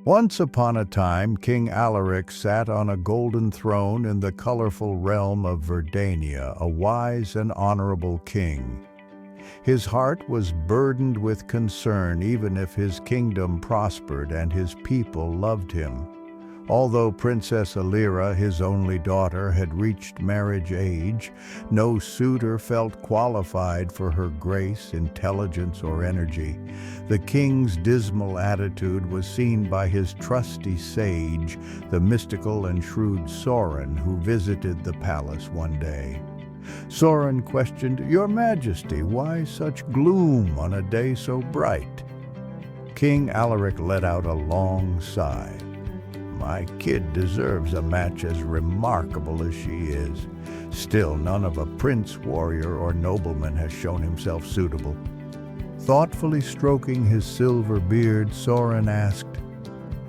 Once upon a time, King Alaric sat on a golden throne in the colorful realm of Verdania, a wise and honorable king. His heart was burdened with concern even if his kingdom prospered and his people loved him. Although Princess Elira, his only daughter, had reached marriage age, no suitor felt qualified for her grace, intelligence, or energy. The king's dismal attitude was seen by his trusty sage, the mystical and shrewd Sorin, who visited the palace one day. Sorin questioned, "Your Majesty, why such gloom on a day so bright?" King Alaric let out a long sigh. "My kid deserves a match as remarkable as she is. Still, none of a prince, warrior, or nobleman has shown himself suitable." Thoughtfully stroking his silver beard, Sorin asked,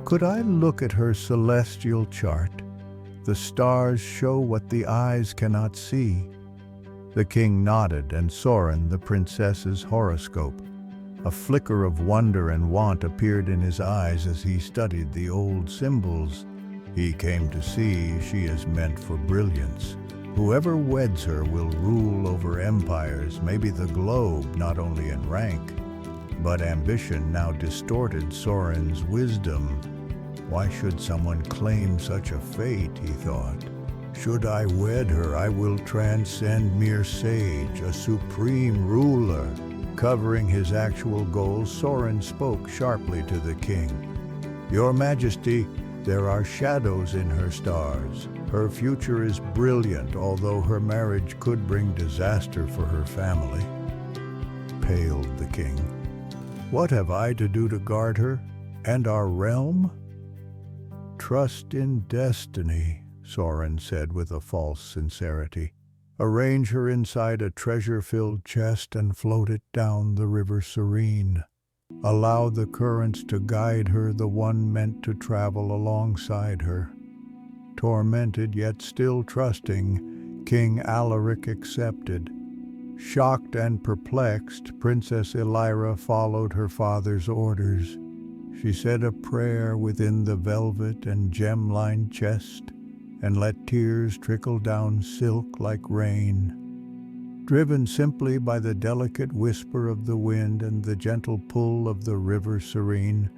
"Could I look at her celestial chart? The stars show what the eyes cannot see." The king nodded, and Sorin, the princess's horoscope. A flicker of wonder and want appeared in his eyes as he studied the old symbols. He came to see she is meant for brilliance. Whoever weds her will rule over empires, maybe the globe, not only in rank. But ambition now distorted Sorin's wisdom. Why should someone claim such a fate, he thought. Should I wed her, I will transcend mere sage, a supreme ruler. Covering his actual goals, Sorin spoke sharply to the king. "Your Majesty, there are shadows in her stars. Her future is brilliant, although her marriage could bring disaster for her family." Paled the king. "What have I to do to guard her and our realm?" "Trust in destiny," Sorin said with a false sincerity. "Arrange her inside a treasure-filled chest and float it down the River Serene. Allow the currents to guide her, the one meant to travel alongside her." Tormented yet still trusting, King Alaric accepted. Shocked and perplexed, Princess Elira followed her father's orders. She said a prayer within the velvet and gem-lined chest, and let tears trickle down silk like rain. Driven simply by the delicate whisper of the wind and the gentle pull of the River Serene,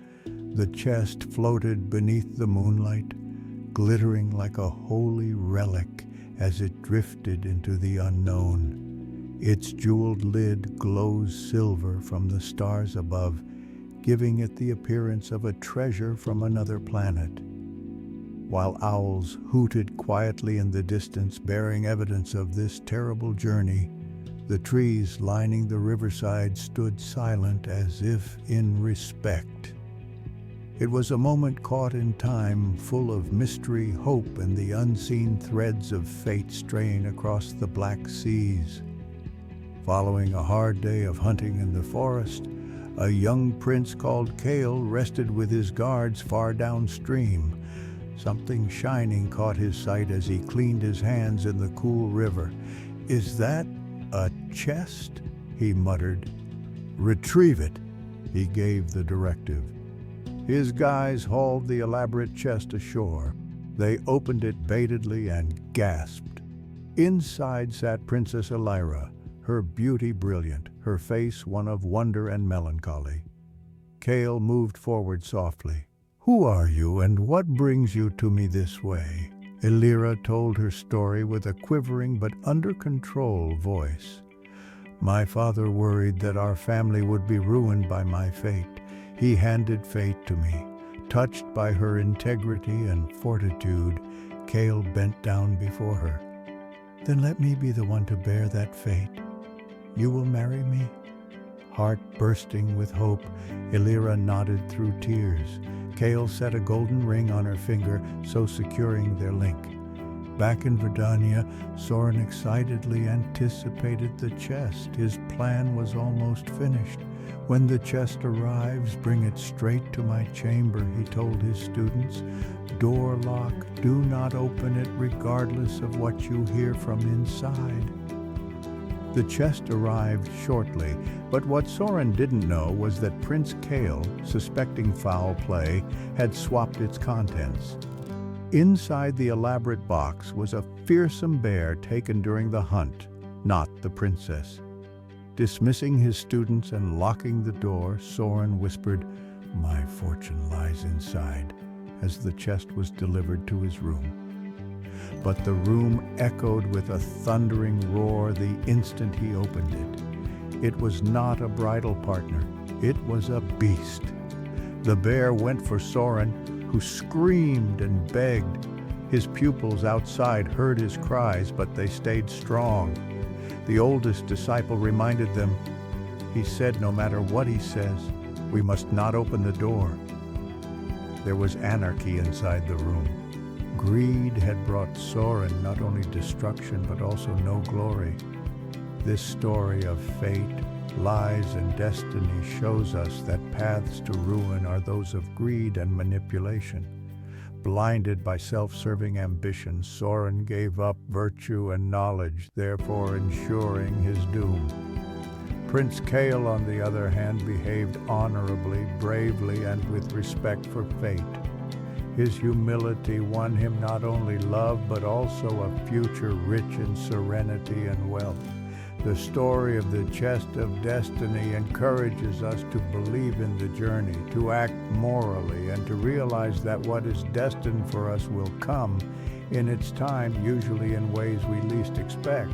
the chest floated beneath the moonlight, glittering like a holy relic as it drifted into the unknown. Its jeweled lid glows silver from the stars above, giving it the appearance of a treasure from another planet. While owls hooted quietly in the distance, bearing evidence of this terrible journey, the trees lining the riverside stood silent as if in respect. It was a moment caught in time, full of mystery, hope, and the unseen threads of fate straying across the black seas. Following a hard day of hunting in the forest, a young prince called Kael rested with his guards far downstream. Something shining caught his sight as he cleaned his hands in the cool river. "Is that a chest?" he muttered. "Retrieve it," he gave the directive. His guys hauled the elaborate chest ashore. They opened it baitedly and gasped. Inside sat Princess Elira, her beauty brilliant, her face one of wonder and melancholy. Kael moved forward softly. "Who are you, and what brings you to me this way?" Elira told her story with a quivering but under-control voice. "My father worried that our family would be ruined by my fate. He handed fate to me." Touched by her integrity and fortitude, Kael bent down before her. "Then let me be the one to bear that fate. You will marry me?" Heart bursting with hope, Elira nodded through tears. Kael set a golden ring on her finger, so securing their link. Back in Verdania, Sorin excitedly anticipated the chest. His plan was almost finished. "When the chest arrives, bring it straight to my chamber," he told his students. "Door lock, do not open it regardless of what you hear from inside." The chest arrived shortly, but what Sorin didn't know was that Prince Kael, suspecting foul play, had swapped its contents. Inside the elaborate box was a fearsome bear taken during the hunt, not the princess. Dismissing his students and locking the door, Sorin whispered, "My fortune lies inside," as the chest was delivered to his room. But the room echoed with a thundering roar the instant he opened it. It was not a bridal partner, it was a beast. The bear went for Sorin, who screamed and begged. His pupils outside heard his cries, but they stayed strong. The oldest disciple reminded them, "He said no matter what he says, we must not open the door." There was anarchy inside the room. Greed had brought Sorin not only destruction but also no glory. This story of fate, lies, and destiny shows us that paths to ruin are those of greed and manipulation. Blinded by self-serving ambition, Sorin gave up virtue and knowledge, therefore ensuring his doom. Prince Kael, on the other hand, behaved honorably, bravely, and with respect for fate. His humility won him not only love but also a future rich in serenity and wealth. The story of the chest of destiny encourages us to believe in the journey, to act morally, and to realize that what is destined for us will come in its time, usually in ways we least expect.